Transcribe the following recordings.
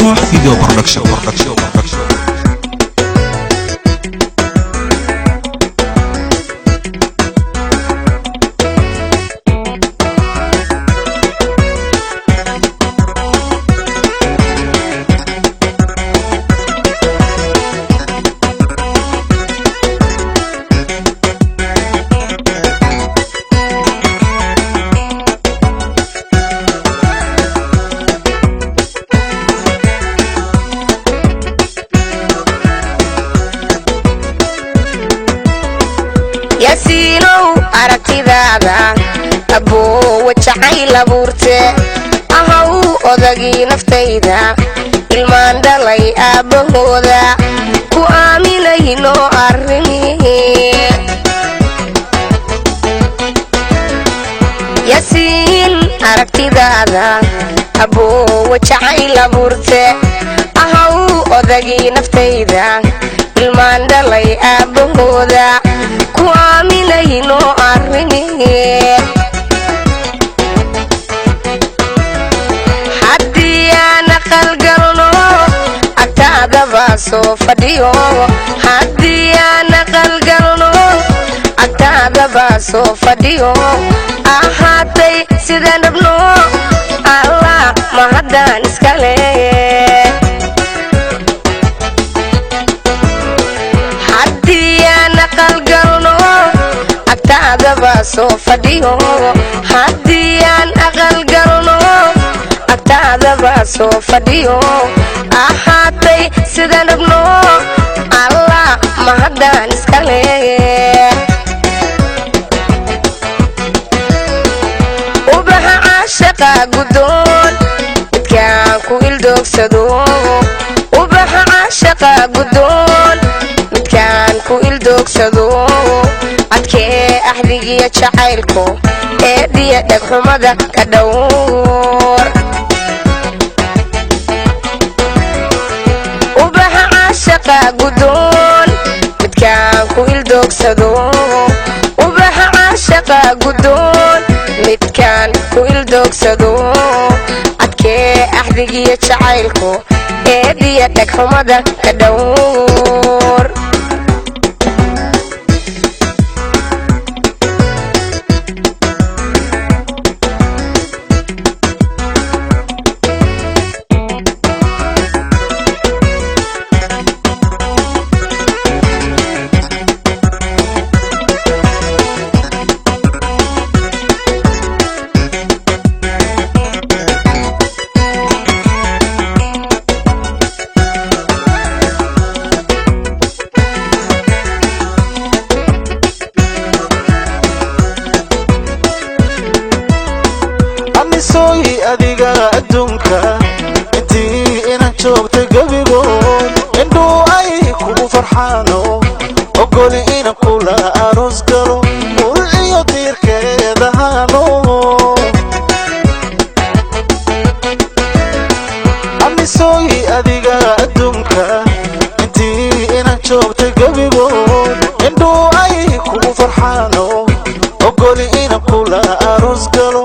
Nuh Video Production. ياسينو أرتدادا أبو وجعي لبورته أهو أذقي نفتيدا المان دلي أبهودا كوامي نو أرمي ياسين أرتدادا أبو وجعي لبورته أهو أذقي نفتيدا المان دلي أبهودا كوامي نو أرمي حدي أنا قلقلنو أتعب باسو فديو حدي أنا قلقلنو أتعب باسو فديو أحاتي سيدان ابنو الله ما هدان اسكالي حدي أنا قلقلنو أتعب باسو فديو حدي أنا قلقلنو أتعب باسو فديو أحاتي سيدان ابنو الله ما هدان اسكالي وبها عاشقا قدون كان كويل دوكسدو وبها عاشقا قدون كان كويل دوكسدو عدكي أحدي يتشعيلكو إيدي يدك حمدا كدور وبها عاشقا قدون كان كويل دوكسدو وبها عاشقا قدون كان كويل دوكسدو عدكي أحدي يتشعيلكو إيدي يدك حمدا كدور soy adiga adunka intii inaan joogto gabigo indhuu ay kugu farxaano ogoli inaan kula aroos galo ul iyo diirkeeda haano ami soy adiga adunka intii inaan joogto gabigo indhuu ay kugu farxaano ogoli inaan kula aroos galo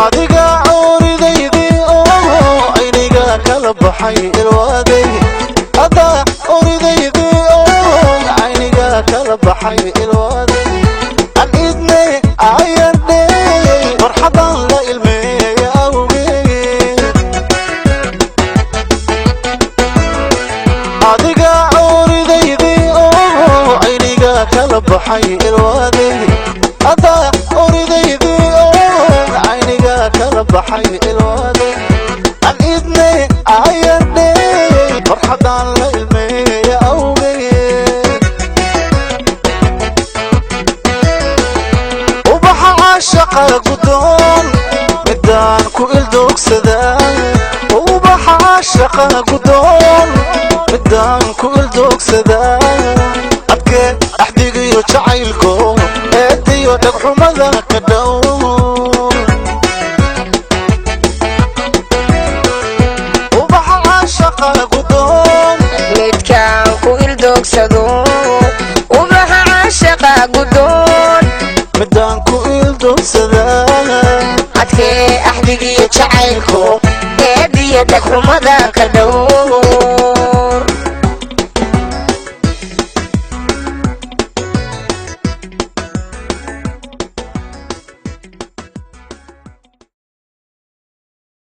adiga oridaydi oo ayniga kala baxay ilwaday ada oridaydi oo ayniga kala baxay ilwaday an idnay ayarde farxadan la ilmeeyay awgeed adiga oridaydi oo ayniga kala baxay ilwaday ada oridaydi kala baxay ilwaday an idnay ayarde farxadan la ilmeeyay awgeed ubaxa caashaqa gudoon midaan ku ildoogsadaa ubaxa caashaqa gudoon midaan ku ildoogsadaa adkee axdigiyo jacaylko eediyo dhagxumada ka dhow midkaan ku ildogsado ubaha caashaqa gudoon midaan ku أحدقي جعلكو هدي دك رمضان كدو